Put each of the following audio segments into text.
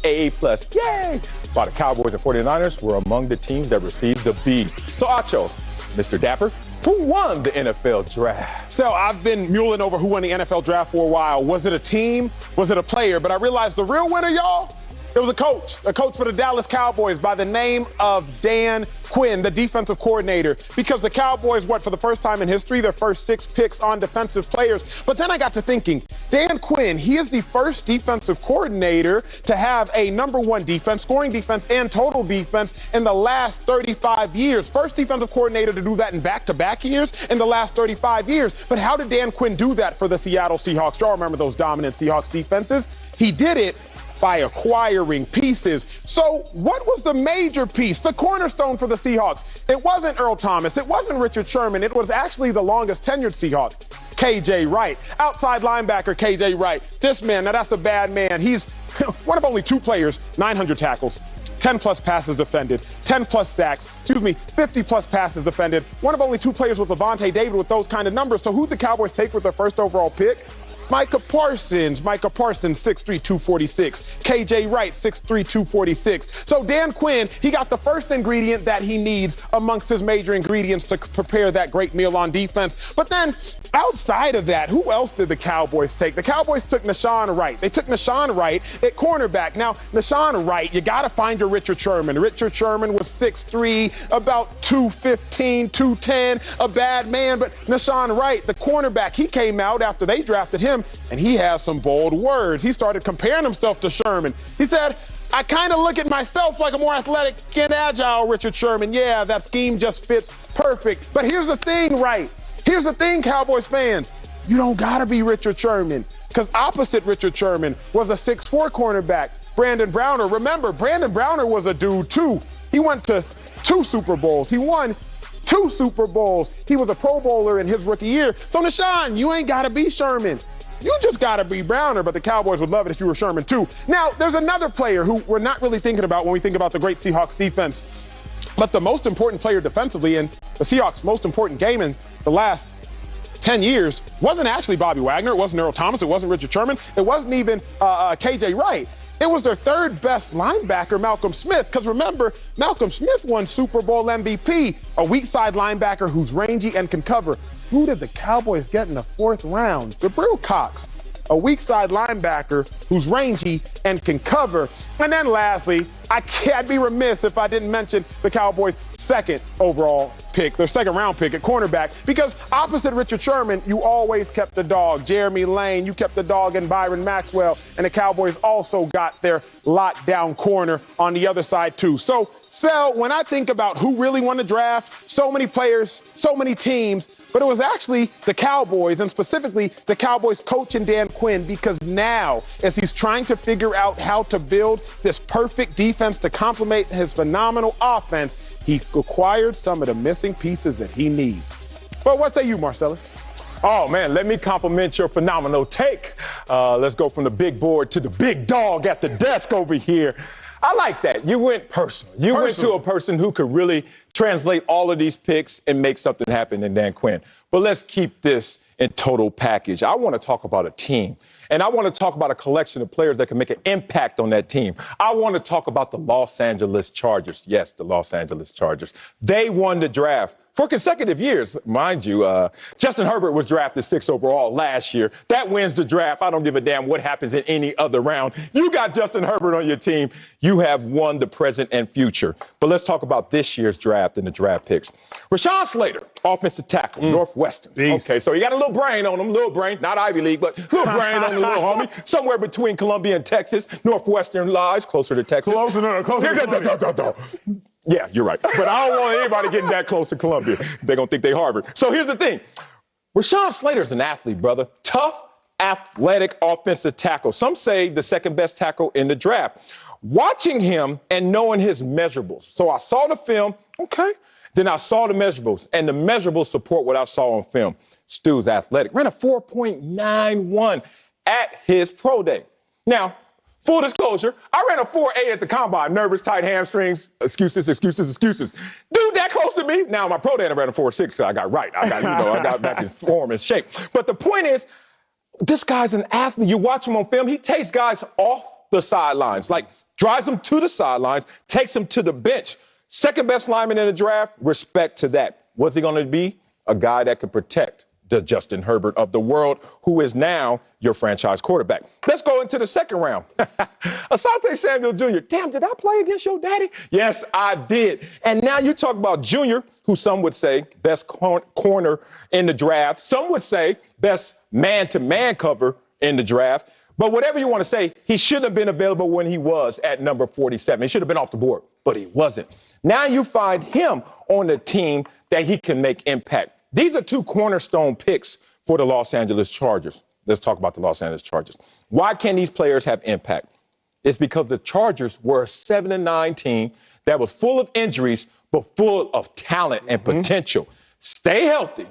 A+. Yay! While the Cowboys and 49ers were among the teams that received the B. So, Acho, Mr. Dapper, who won the NFL draft? So I've been mulling over who won the NFL draft for a while. Was it a team? Was it a player? But I realized the real winner, y'all, it was a coach for the Dallas Cowboys by the name of Dan Quinn, the defensive coordinator. Because the Cowboys, for the first time in history, their first 6 picks on defensive players. But then I got to thinking, Dan Quinn, he is the first defensive coordinator to have a number 1 defense, scoring defense, and total defense in the last 35 years. First defensive coordinator to do that in back-to-back years in the last 35 years. But how did Dan Quinn do that for the Seattle Seahawks? Y'all remember those dominant Seahawks defenses? He did it by acquiring pieces. So what was the major piece, the cornerstone for the Seahawks? It wasn't Earl Thomas. It wasn't Richard Sherman. It was actually the longest tenured Seahawk, KJ Wright. Outside linebacker, KJ Wright. This man, now that's a bad man. He's one of only 2 players, 900 tackles, 10-plus passes defended, 10-plus sacks, 50-plus passes defended. One of only 2 players with Levante David with those kind of numbers. So who'd the Cowboys take with their first overall pick? Micah Parsons, 6'3", 246. KJ Wright, 6'3", 246. So Dan Quinn, he got the first ingredient that he needs amongst his major ingredients to prepare that great meal on defense. But then outside of that, who else did the Cowboys take? The Cowboys took Nahshon Wright. They took Nahshon Wright at cornerback. Now, Nahshon Wright, you got to find your Richard Sherman. Richard Sherman was 6'3", about 215, 210, a bad man. But Nahshon Wright, the cornerback, he came out after they drafted him, and he has some bold words. He started comparing himself to Sherman. He said, I kind of look at myself like a more athletic and agile Richard Sherman. Yeah, that scheme just fits perfect. But here's the thing, Wright. Here's the thing, Cowboys fans. You don't got to be Richard Sherman, because opposite Richard Sherman was a 6'4" cornerback, Brandon Browner. Remember, Brandon Browner was a dude, too. He went to 2 Super Bowls. He won 2 Super Bowls. He was a Pro Bowler in his rookie year. So, Nahshon, you ain't got to be Sherman. You just got to be Browner, but the Cowboys would love it if you were Sherman, too. Now, there's another player who we're not really thinking about when we think about the great Seahawks defense. But the most important player defensively in the Seahawks' most important game in the last 10 years wasn't actually Bobby Wagner. It wasn't Earl Thomas. It wasn't Richard Sherman. It wasn't even KJ Wright. It was their 3rd best linebacker, Malcolm Smith. Because remember, Malcolm Smith won Super Bowl MVP, a weak side linebacker who's rangy and can cover. Who did the Cowboys get in the 4th round? Jabril Cox, a weak side linebacker who's rangy and can cover. And then lastly, I'd be remiss if I didn't mention the Cowboys' 2nd overall pick, their 2nd round pick at cornerback, because opposite Richard Sherman, you always kept the dog. Jeremy Lane, you kept the dog in Byron Maxwell, and the Cowboys also got their lockdown corner on the other side too. So, when I think about who really won the draft, so many players, so many teams, but it was actually the Cowboys, and specifically the Cowboys coach and Dan Quinn, because now, as he's trying to figure out how to build this perfect defense to complement his phenomenal offense, he acquired some of the missing pieces that he needs. But what say you, Marcellus? Oh, man, let me compliment your phenomenal take. Let's go from the big board to the big dog at the desk over here. I like that. You went personal. You went to a person who could really translate all of these picks and make something happen in Dan Quinn. But let's keep this in total package. I want to talk about a team. And I want to talk about a collection of players that can make an impact on that team. I want to talk about the Los Angeles Chargers. Yes, the Los Angeles Chargers. They won the draft for consecutive years. Mind you, Justin Herbert was drafted 6th overall last year. That wins the draft. I don't give a damn what happens in any other round. You got Justin Herbert on your team. You have won the present and future. But let's talk about this year's draft and the draft picks. Rashawn Slater, offensive tackle, Northwestern. Beast. Okay, so he got a little brain on him, little brain, not Ivy League, but little brain on the little homie. Somewhere between Columbia and Texas. Northwestern lies closer to Texas. Closer to Yeah, you're right. But I don't want anybody getting that close to Columbia. They're going to think they Harvard. So here's the thing. Rashawn Slater's an athlete, brother. Tough, athletic offensive tackle. Some say the 2nd best tackle in the draft. Watching him and knowing his measurables. So I saw the film, okay. Then I saw the measurables, and the measurables support what I saw on film. Stu's athletic. Ran a 4.91 at his pro day. Now, full disclosure, I ran a 4.8 at the combine. Nervous, tight hamstrings, excuses. Dude, that close to me. Now, my pro day, I ran a 4.6, so I got right. I got back in form and shape. But the point is, this guy's an athlete. You watch him on film, he takes guys off the sidelines, like drives them to the sidelines, takes them to the bench. Second best lineman in the draft, respect to that. What's he going to be? A guy that can protect the Justin Herbert of the world, who is now your franchise quarterback. Let's go into the second round. Asante Samuel Jr. Damn, did I play against your daddy? Yes, I did. And now you talk about Jr., who some would say best corner in the draft. Some would say best man-to-man cover in the draft. But whatever you want to say, he shouldn't have been available when he was at number 47. He should have been off the board, but he wasn't. Now you find him on the team that he can make impact. These are two cornerstone picks for the Los Angeles Chargers. Let's talk about the Los Angeles Chargers. Why can these players have impact? It's because the Chargers were a 7-9 team that was full of injuries, but full of talent and potential. Stay healthy.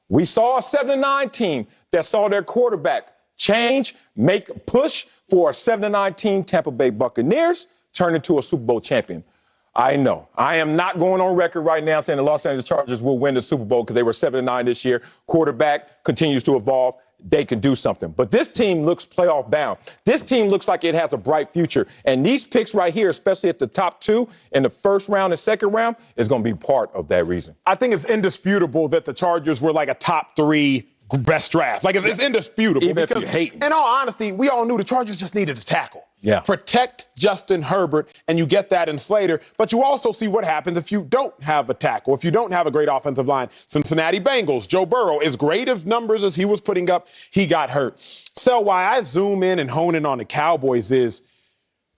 We saw a 7-9 team that saw their quarterback change, make a push for a 7-9 team, Tampa Bay Buccaneers, turn into a Super Bowl champion. I know. I am not going on record right now saying the Los Angeles Chargers will win the Super Bowl because they were 7-9 this year. Quarterback continues to evolve. They can do something. But this team looks playoff bound. This team looks like it has a bright future. And these picks right here, especially at the top two in the first round and second round, is going to be part of that reason. I think it's indisputable that the Chargers were like a top 3 best draft. Like, it's indisputable. Even because, if you hate them. in all honesty, we all knew the Chargers just needed a tackle. Yeah. Protect Justin Herbert, and you get that in Slater. But you also see what happens if you don't have a tackle, if you don't have a great offensive line. Cincinnati Bengals, Joe Burrow, as great of numbers as he was putting up, he got hurt. So why I zoom in and hone in on the Cowboys is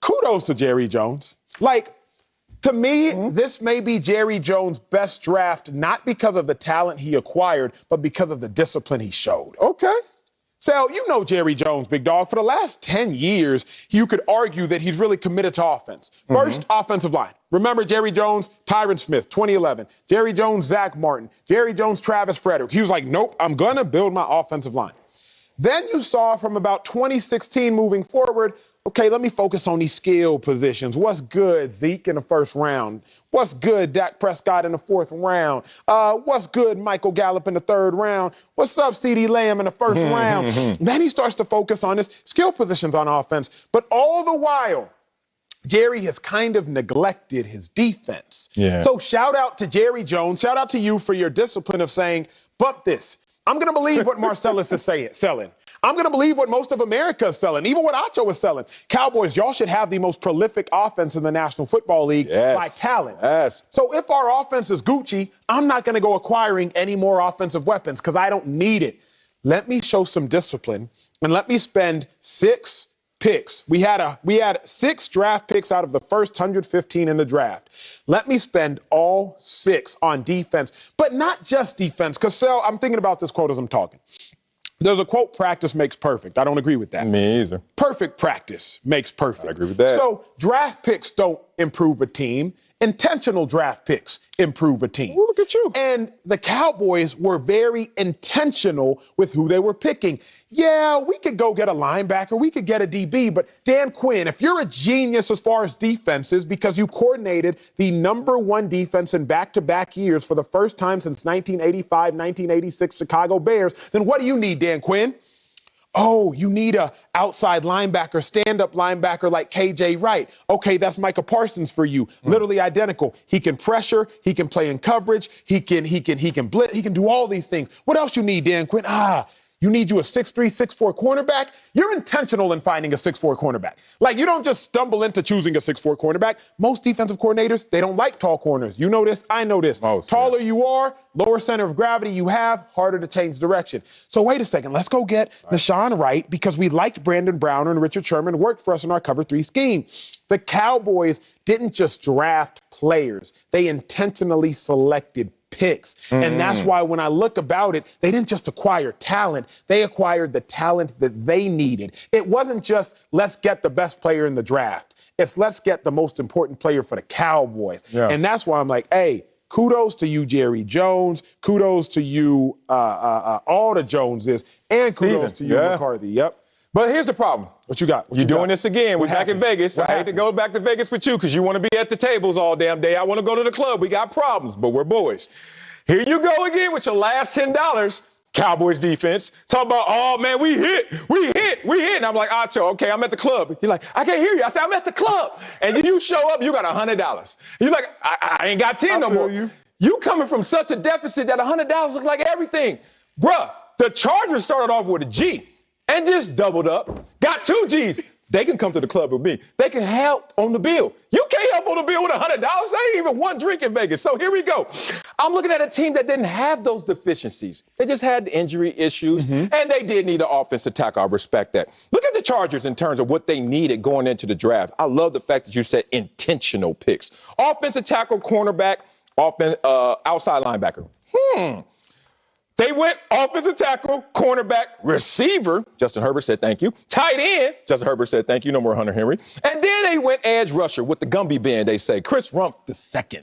kudos to Jerry Jones. Like, to me, this may be Jerry Jones' best draft, not because of the talent he acquired, but because of the discipline he showed. Okay. So, you know Jerry Jones, big dog. For the last 10 years, you could argue that he's really committed to offense. First, offensive line. Remember Jerry Jones, Tyron Smith, 2011. Jerry Jones, Zach Martin. Jerry Jones, Travis Frederick. He was like, nope, I'm going to build my offensive line. Then you saw from about 2016 moving forward, okay, let me focus on these skill positions. What's good, Zeke, in the first round? What's good, Dak Prescott, in the fourth round? What's good, Michael Gallup, in the third round? What's up, CeeDee Lamb, in the first round? Then he starts to focus on his skill positions on offense. But all the while, Jerry has kind of neglected his defense. Yeah. So shout out to Jerry Jones. Shout out to you for your discipline of saying, bump this. I'm going to believe what Marcellus is selling. I'm going to believe what most of America is selling, even what Acho is selling. Cowboys, y'all should have the most prolific offense in the National Football League by talent. Yes. So if our offense is Gucci, I'm not going to go acquiring any more offensive weapons because I don't need it. Let me show some discipline and let me spend 6 picks. We had 6 draft picks out of the first 115 in the draft. Let me spend all 6 on defense, but not just defense. Because, Sel, I'm thinking about this quote as I'm talking. There's a quote, practice makes perfect. I don't agree with that. Me either. Perfect practice makes perfect. I agree with that. So draft picks don't improve a team. Intentional draft picks improve a team. Ooh, look at you. And the Cowboys were very intentional with who they were picking. Yeah, we could go get a linebacker. We could get a DB. But Dan Quinn, if you're a genius as far as defenses because you coordinated the number 1 defense in back-to-back years for the first time since 1985, 1986 Chicago Bears, then what do you need, Dan Quinn? Oh, you need a outside linebacker, stand-up linebacker like KJ Wright. Okay, that's Micah Parsons for you. Literally identical. He can pressure. He can play in coverage. He can blitz. He can do all these things. What else you need, Dan Quinn? You need you a 6'3", 6'4" cornerback. You're intentional in finding a 6'4" cornerback. Like, you don't just stumble into choosing a 6'4" cornerback. Most defensive coordinators, they don't like tall corners. You know this. I know this. Taller you are, lower center of gravity you have, harder to change direction. So wait a second. Let's go get Nashawn Wright because we liked Brandon Browner and Richard Sherman worked for us in our cover 3 scheme. The Cowboys didn't just draft players. They intentionally selected picks. And that's why when I look about it, they didn't just acquire talent. They acquired the talent that they needed. It wasn't just, let's get the best player in the draft. It's let's get the most important player for the Cowboys. Yeah. And that's why I'm like, hey, kudos to you, Jerry Jones. Kudos to you, all the Joneses. And kudos to you, McCarthy. Yep. But here's the problem. What you got? You're doing this again. We're back in Vegas. I hate to go back to Vegas with you because you want to be at the tables all damn day. I want to go to the club. We got problems, but we're boys. Here you go again with your last $10. Cowboys defense. Talk about, oh, man, we hit. And I'm like, Acho, okay, I'm at the club. You're like, I can't hear you. I said, I'm at the club. And you show up, you got $100. You're like, I ain't got 10 no more. You coming from such a deficit that $100 looks like everything. Bruh, the Chargers started off with a G and just doubled up. Got 2 G's. They can come to the club with me. They can help on the bill. You can't help on the bill with $100. There ain't even one drink in Vegas. So here we go. I'm looking at a team that didn't have those deficiencies. They just had injury issues, and they did need an offensive tackle. I respect that. Look at the Chargers in terms of what they needed going into the draft. I love the fact that you said intentional picks. Offensive tackle, cornerback, outside linebacker. They went offensive tackle, cornerback, receiver. Justin Herbert said thank you. Tight end. Justin Herbert said thank you. No more Hunter Henry. And then they went edge rusher with the Gumby band, they say. Chris Rumpf II.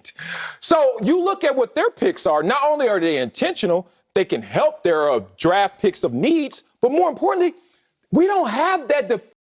So you look at what their picks are. Not only are they intentional, they can help their draft picks of needs, but more importantly, we don't have that